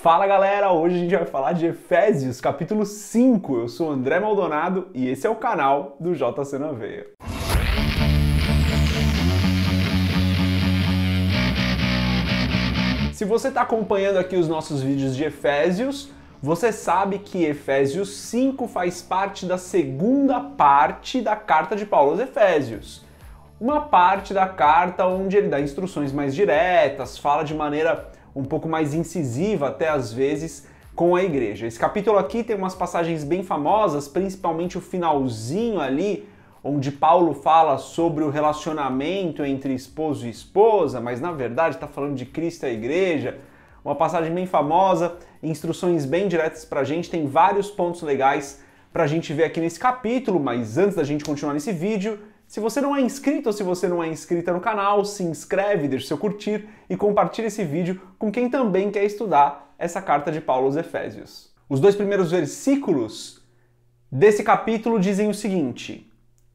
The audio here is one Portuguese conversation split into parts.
Fala galera, hoje a gente vai falar de Efésios, capítulo 5. Eu sou André Maldonado e esse é o canal do JC na Veia. Se você está acompanhando aqui os nossos vídeos de Efésios, você sabe que Efésios 5 faz parte da segunda parte da carta de Paulo aos Efésios. Uma parte da carta onde ele dá instruções mais diretas, fala de maneira um pouco mais incisiva até às vezes com a igreja. Esse capítulo aqui tem umas passagens bem famosas, principalmente o finalzinho ali, onde Paulo fala sobre o relacionamento entre esposo e esposa, mas na verdade está falando de Cristo e a igreja. Uma passagem bem famosa, instruções bem diretas pra gente, tem vários pontos legais pra gente ver aqui nesse capítulo, mas antes da gente continuar nesse vídeo, se você não é inscrito ou se você não é inscrita no canal, se inscreve, deixa seu curtir e compartilha esse vídeo com quem também quer estudar essa carta de Paulo aos Efésios. Os dois primeiros versículos desse capítulo dizem o seguinte: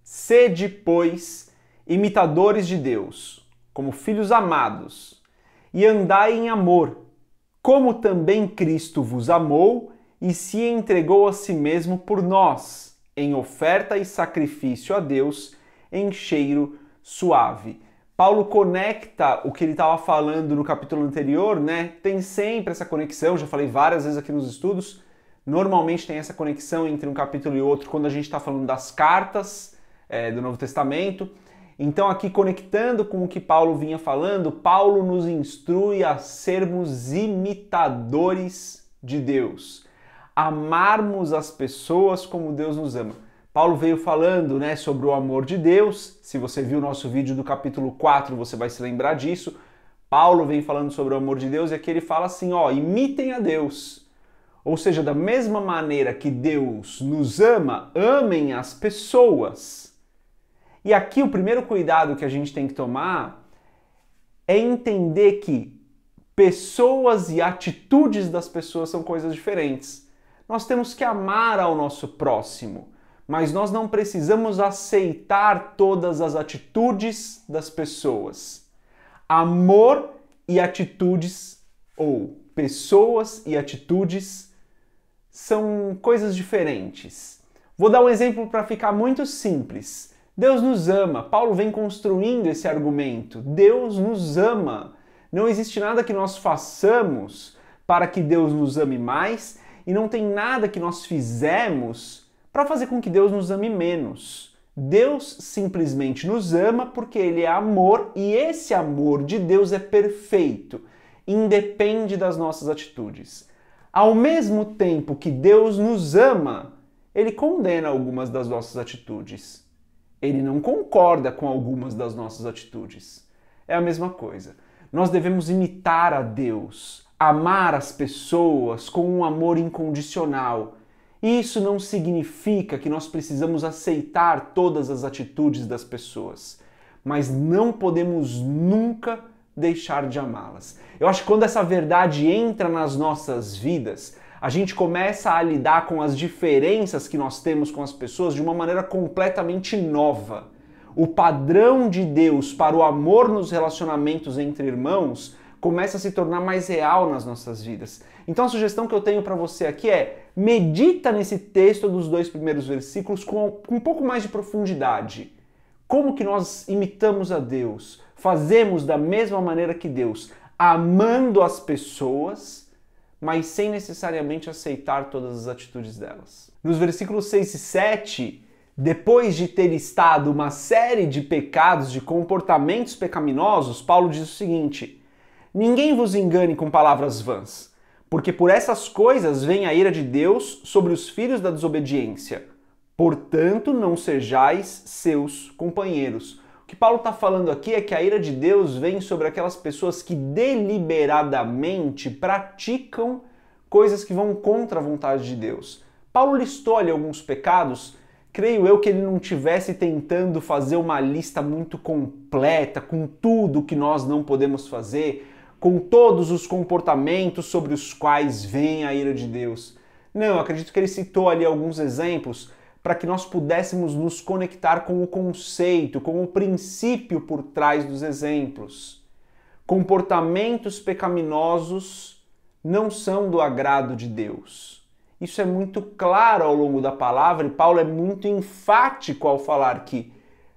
Sede, pois, imitadores de Deus, como filhos amados, e andai em amor, como também Cristo vos amou e se entregou a si mesmo por nós, em oferta e sacrifício a Deus, em cheiro suave. Paulo conecta o que ele estava falando no capítulo anterior, né? Tem sempre essa conexão, já falei várias vezes aqui nos estudos, normalmente tem essa conexão entre um capítulo e outro quando a gente está falando das cartas do Novo Testamento. Então aqui conectando com o que Paulo vinha falando, Paulo nos instrui a sermos imitadores de Deus, amarmos as pessoas como Deus nos ama. Paulo veio falando, né, sobre o amor de Deus. Se você viu o nosso vídeo do capítulo 4, você vai se lembrar disso. Paulo vem falando sobre o amor de Deus e aqui ele fala assim, ó, imitem a Deus. Ou seja, da mesma maneira que Deus nos ama, amem as pessoas. E aqui o primeiro cuidado que a gente tem que tomar é entender que pessoas e atitudes das pessoas são coisas diferentes. Nós temos que amar ao nosso próximo, mas nós não precisamos aceitar todas as atitudes das pessoas. Amor e atitudes, ou pessoas e atitudes, são coisas diferentes. Vou dar um exemplo para ficar muito simples. Deus nos ama. Paulo vem construindo esse argumento. Deus nos ama. Não existe nada que nós façamos para que Deus nos ame mais e não tem nada que nós fizemos para fazer com que Deus nos ame menos. Deus simplesmente nos ama porque Ele é amor e esse amor de Deus é perfeito, independe das nossas atitudes. Ao mesmo tempo que Deus nos ama, Ele condena algumas das nossas atitudes. Ele não concorda com algumas das nossas atitudes. É a mesma coisa. Nós devemos imitar a Deus, amar as pessoas com um amor incondicional. Isso não significa que nós precisamos aceitar todas as atitudes das pessoas, mas não podemos nunca deixar de amá-las. Eu acho que quando essa verdade entra nas nossas vidas, a gente começa a lidar com as diferenças que nós temos com as pessoas de uma maneira completamente nova. O padrão de Deus para o amor nos relacionamentos entre irmãos começa a se tornar mais real nas nossas vidas. Então a sugestão que eu tenho para você aqui é: medita nesse texto dos dois primeiros versículos com um pouco mais de profundidade. Como que nós imitamos a Deus? Fazemos da mesma maneira que Deus, amando as pessoas, mas sem necessariamente aceitar todas as atitudes delas. Nos versículos 6 e 7, depois de ter listado uma série de pecados, de comportamentos pecaminosos, Paulo diz o seguinte: ninguém vos engane com palavras vãs, porque por essas coisas vem a ira de Deus sobre os filhos da desobediência. Portanto, não sejais seus companheiros. O que Paulo está falando aqui é que a ira de Deus vem sobre aquelas pessoas que deliberadamente praticam coisas que vão contra a vontade de Deus. Paulo listou ali alguns pecados. Creio eu que ele não estivesse tentando fazer uma lista muito completa com tudo que nós não podemos fazer, com todos os comportamentos sobre os quais vem a ira de Deus. Não, eu acredito que ele citou ali alguns exemplos para que nós pudéssemos nos conectar com o conceito, com o princípio por trás dos exemplos. Comportamentos pecaminosos não são do agrado de Deus. Isso é muito claro ao longo da palavra e Paulo é muito enfático ao falar que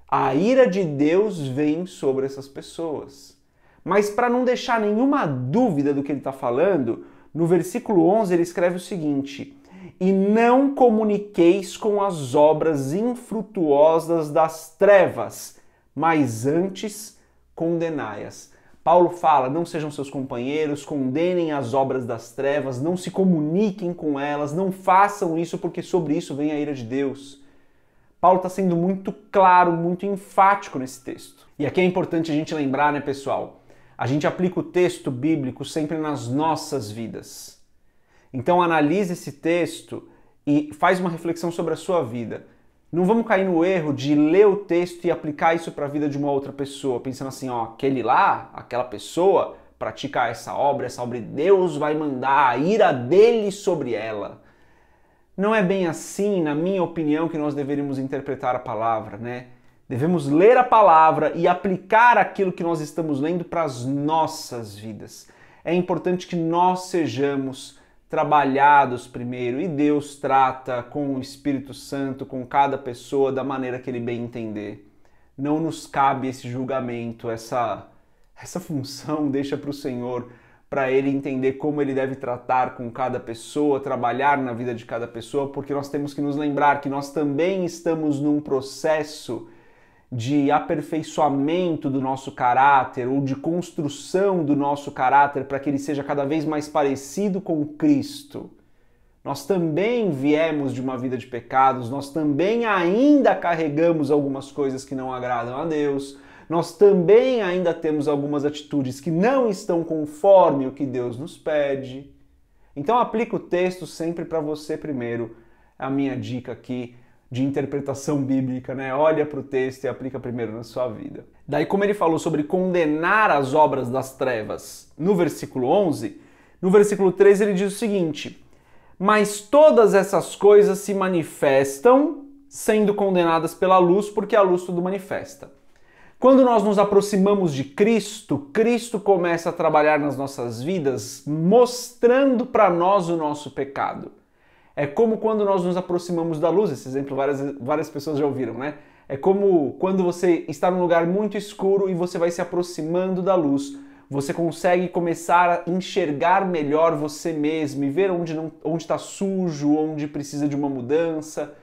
a ira de Deus vem sobre essas pessoas. Mas para não deixar nenhuma dúvida do que ele está falando, no versículo 11 ele escreve o seguinte: e não comuniqueis com as obras infrutuosas das trevas, mas antes condenai-as. Paulo fala, não sejam seus companheiros, condenem as obras das trevas, não se comuniquem com elas, não façam isso porque sobre isso vem a ira de Deus. Paulo está sendo muito claro, muito enfático nesse texto. E aqui é importante a gente lembrar, né, pessoal? A gente aplica o texto bíblico sempre nas nossas vidas. Então analise esse texto e faz uma reflexão sobre a sua vida. Não vamos cair no erro de ler o texto e aplicar isso para a vida de uma outra pessoa, pensando assim, ó, aquele lá, aquela pessoa, pratica essa obra e Deus vai mandar a ira dele sobre ela. Não é bem assim, na minha opinião, que nós deveríamos interpretar a palavra, né? Devemos ler a palavra e aplicar aquilo que nós estamos lendo para as nossas vidas. É importante que nós sejamos trabalhados primeiro e Deus trata com o Espírito Santo, com cada pessoa da maneira que ele bem entender. Não nos cabe esse julgamento, essa função deixa para o Senhor, para ele entender como ele deve tratar com cada pessoa, trabalhar na vida de cada pessoa, porque nós temos que nos lembrar que nós também estamos num processo de aperfeiçoamento do nosso caráter ou de construção do nosso caráter para que ele seja cada vez mais parecido com Cristo. Nós também viemos de uma vida de pecados, nós também ainda carregamos algumas coisas que não agradam a Deus, nós também ainda temos algumas atitudes que não estão conforme o que Deus nos pede. Então aplica o texto sempre para você primeiro, é a minha dica aqui de interpretação bíblica, né? Olha para o texto e aplica primeiro na sua vida. Daí, como ele falou sobre condenar as obras das trevas no versículo 11, no versículo 13 ele diz o seguinte: mas todas essas coisas se manifestam sendo condenadas pela luz, porque a luz tudo manifesta. Quando nós nos aproximamos de Cristo, Cristo começa a trabalhar nas nossas vidas, mostrando para nós o nosso pecado. É como quando nós nos aproximamos da luz, esse exemplo várias pessoas já ouviram, né? É como quando você está num lugar muito escuro e você vai se aproximando da luz, você consegue começar a enxergar melhor você mesmo e ver onde está sujo, onde precisa de uma mudança.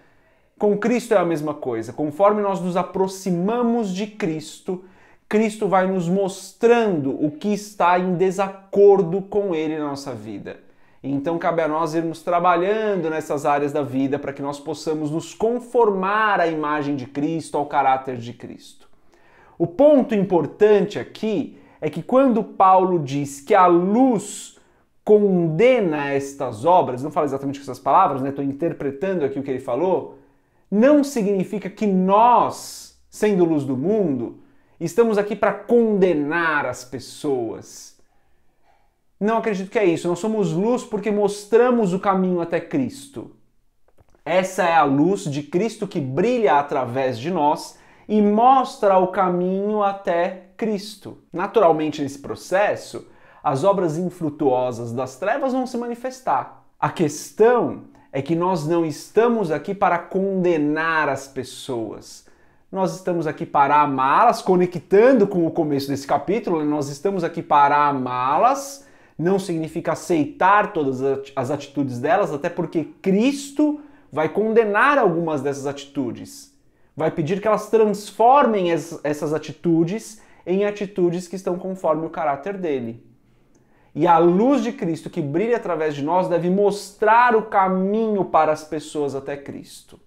Com Cristo é a mesma coisa. Conforme nós nos aproximamos de Cristo, Cristo vai nos mostrando o que está em desacordo com Ele na nossa vida. Então cabe a nós irmos trabalhando nessas áreas da vida para que nós possamos nos conformar à imagem de Cristo, ao caráter de Cristo. O ponto importante aqui é que quando Paulo diz que a luz condena estas obras, não fala exatamente com essas palavras, né? Estou interpretando aqui o que ele falou, não significa que nós, sendo luz do mundo, estamos aqui para condenar as pessoas. Não acredito que é isso. Nós somos luz porque mostramos o caminho até Cristo. Essa é a luz de Cristo que brilha através de nós e mostra o caminho até Cristo. Naturalmente, nesse processo, as obras infrutuosas das trevas vão se manifestar. A questão é que nós não estamos aqui para condenar as pessoas. Nós estamos aqui para amá-las, conectando com o começo desse capítulo, nós estamos aqui para amá-las. Não significa aceitar todas as atitudes delas, até porque Cristo vai condenar algumas dessas atitudes. Vai pedir que elas transformem essas atitudes em atitudes que estão conforme o caráter dele. E a luz de Cristo que brilha através de nós deve mostrar o caminho para as pessoas até Cristo.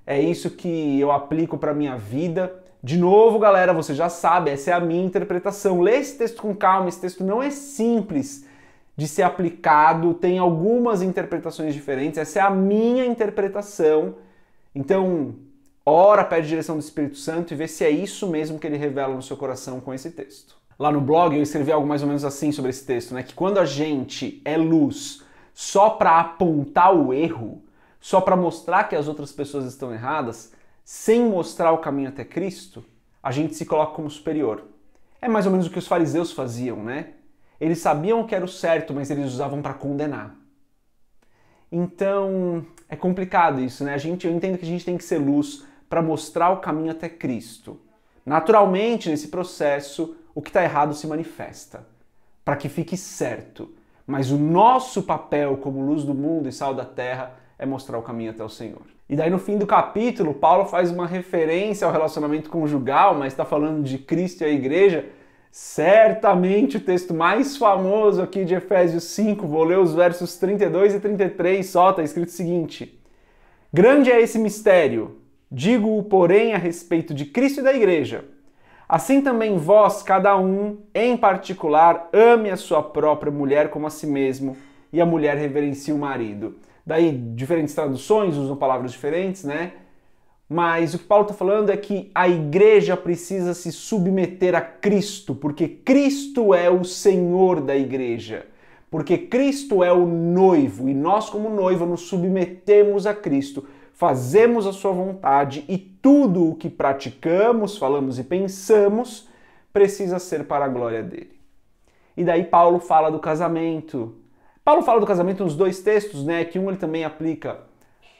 É isso que eu aplico para a minha vida. De novo, galera, você já sabe, essa é a minha interpretação. Lê esse texto com calma, esse texto não é simples de ser aplicado, tem algumas interpretações diferentes, essa é a minha interpretação. Então, ora, pede direção do Espírito Santo e vê se é isso mesmo que ele revela no seu coração com esse texto. Lá no blog eu escrevi algo mais ou menos assim sobre esse texto, né? Que quando a gente é luz só para apontar o erro, só para mostrar que as outras pessoas estão erradas, sem mostrar o caminho até Cristo, a gente se coloca como superior. É mais ou menos o que os fariseus faziam, né? Eles sabiam o que era o certo, mas eles usavam para condenar. Então, é complicado isso, né? Eu entendo que a gente tem que ser luz para mostrar o caminho até Cristo. Naturalmente, nesse processo, o que está errado se manifesta, para que fique certo. Mas o nosso papel como luz do mundo e sal da terra é mostrar o caminho até o Senhor. E daí no fim do capítulo, Paulo faz uma referência ao relacionamento conjugal, mas está falando de Cristo e a igreja. Certamente o texto mais famoso aqui de Efésios 5, vou ler os versos 32 e 33 só, está escrito o seguinte: grande é esse mistério, digo-o, porém, a respeito de Cristo e da igreja. Assim também vós, cada um, em particular, ame a sua própria mulher como a si mesmo, e a mulher reverencie o marido. Daí, diferentes traduções usam palavras diferentes, né? Mas o que Paulo está falando é que a igreja precisa se submeter a Cristo, porque Cristo é o Senhor da igreja. Porque Cristo é o noivo, e nós, como noiva, nos submetemos a Cristo, fazemos a sua vontade, e tudo o que praticamos, falamos e pensamos precisa ser para a glória dele. E daí Paulo fala do casamento. Paulo fala do casamento nos dois textos, né? Que um ele também aplica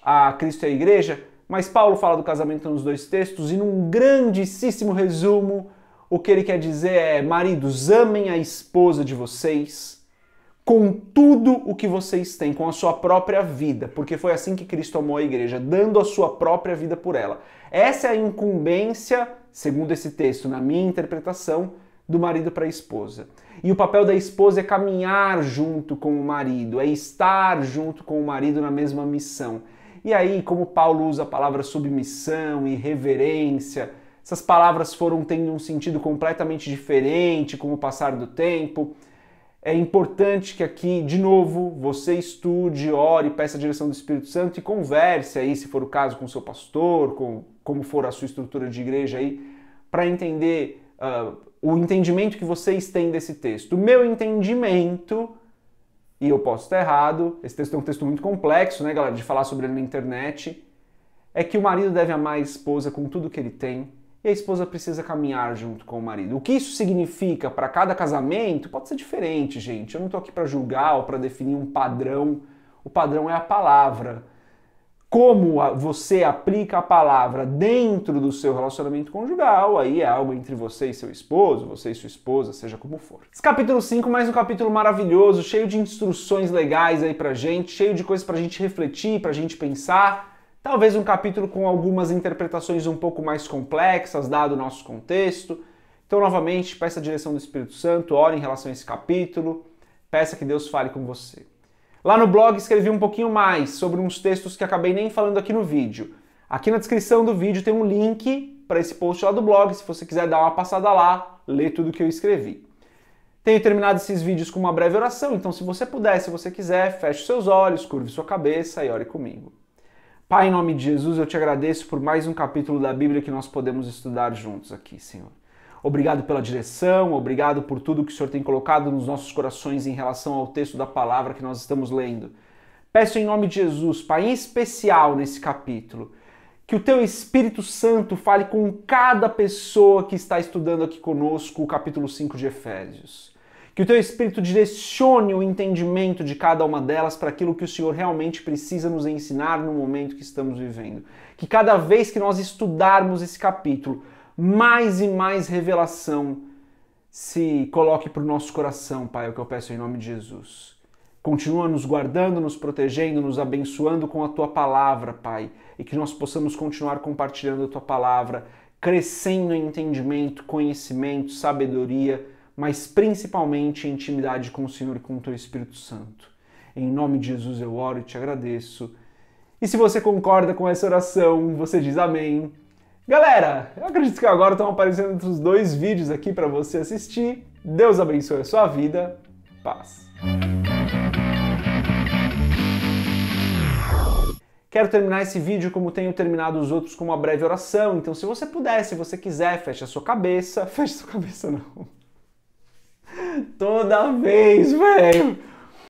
a Cristo e a igreja, mas Paulo fala do casamento nos dois textos e num grandíssimo resumo, o que ele quer dizer é: maridos, amem a esposa de vocês com tudo o que vocês têm, com a sua própria vida, porque foi assim que Cristo amou a igreja, dando a sua própria vida por ela. Essa é a incumbência, segundo esse texto, na minha interpretação, do marido para a esposa. E o papel da esposa é caminhar junto com o marido, é estar junto com o marido na mesma missão. E aí, como Paulo usa a palavra submissão e reverência, essas palavras foram tendo um sentido completamente diferente com o passar do tempo. É importante que aqui, de novo, você estude, ore, peça a direção do Espírito Santo e converse aí, se for o caso, com o seu pastor, com como for a sua estrutura de igreja aí, para entender o entendimento que vocês têm desse texto. O meu entendimento, e eu posso estar errado, esse texto é um texto muito complexo, né, galera, de falar sobre ele na internet, é que o marido deve amar a esposa com tudo que ele tem, e a esposa precisa caminhar junto com o marido. O que isso significa para cada casamento pode ser diferente, gente. Eu não estou aqui para julgar ou para definir um padrão. O padrão é a palavra. Como você aplica a palavra dentro do seu relacionamento conjugal, aí é algo entre você e seu esposo, você e sua esposa, seja como for. Esse capítulo 5, mais um capítulo maravilhoso, cheio de instruções legais aí pra gente, cheio de coisas pra gente refletir, pra gente pensar. Talvez um capítulo com algumas interpretações um pouco mais complexas, dado o nosso contexto. Então, novamente, peça a direção do Espírito Santo, ore em relação a esse capítulo, peça que Deus fale com você. Lá no blog escrevi um pouquinho mais sobre uns textos que acabei nem falando aqui no vídeo. Aqui na descrição do vídeo tem um link para esse post lá do blog, se você quiser dar uma passada lá, ler tudo que eu escrevi. Tenho terminado esses vídeos com uma breve oração, então se você puder, se você quiser, feche seus olhos, curve sua cabeça e ore comigo. Pai, em nome de Jesus, eu te agradeço por mais um capítulo da Bíblia que nós podemos estudar juntos aqui, Senhor. Obrigado pela direção, obrigado por tudo que o Senhor tem colocado nos nossos corações em relação ao texto da palavra que nós estamos lendo. Peço em nome de Jesus, Pai, em especial nesse capítulo, que o Teu Espírito Santo fale com cada pessoa que está estudando aqui conosco o capítulo 5 de Efésios. Que o Teu Espírito direcione o entendimento de cada uma delas para aquilo que o Senhor realmente precisa nos ensinar no momento que estamos vivendo. Que cada vez que nós estudarmos esse capítulo, mais e mais revelação se coloque para o nosso coração, Pai, é o que eu peço em nome de Jesus. Continua nos guardando, nos protegendo, nos abençoando com a Tua palavra, Pai, e que nós possamos continuar compartilhando a Tua palavra, crescendo em entendimento, conhecimento, sabedoria, mas principalmente em intimidade com o Senhor e com o Teu Espírito Santo. Em nome de Jesus eu oro e te agradeço. E se você concorda com essa oração, você diz amém. Galera, eu acredito que agora estão aparecendo entre os dois vídeos aqui para você assistir. Deus abençoe a sua vida. Paz. Quero terminar esse vídeo como tenho terminado os outros com uma breve oração. Então, se você puder, se você quiser, feche a sua cabeça. Feche a sua cabeça, não. Toda vez, velho.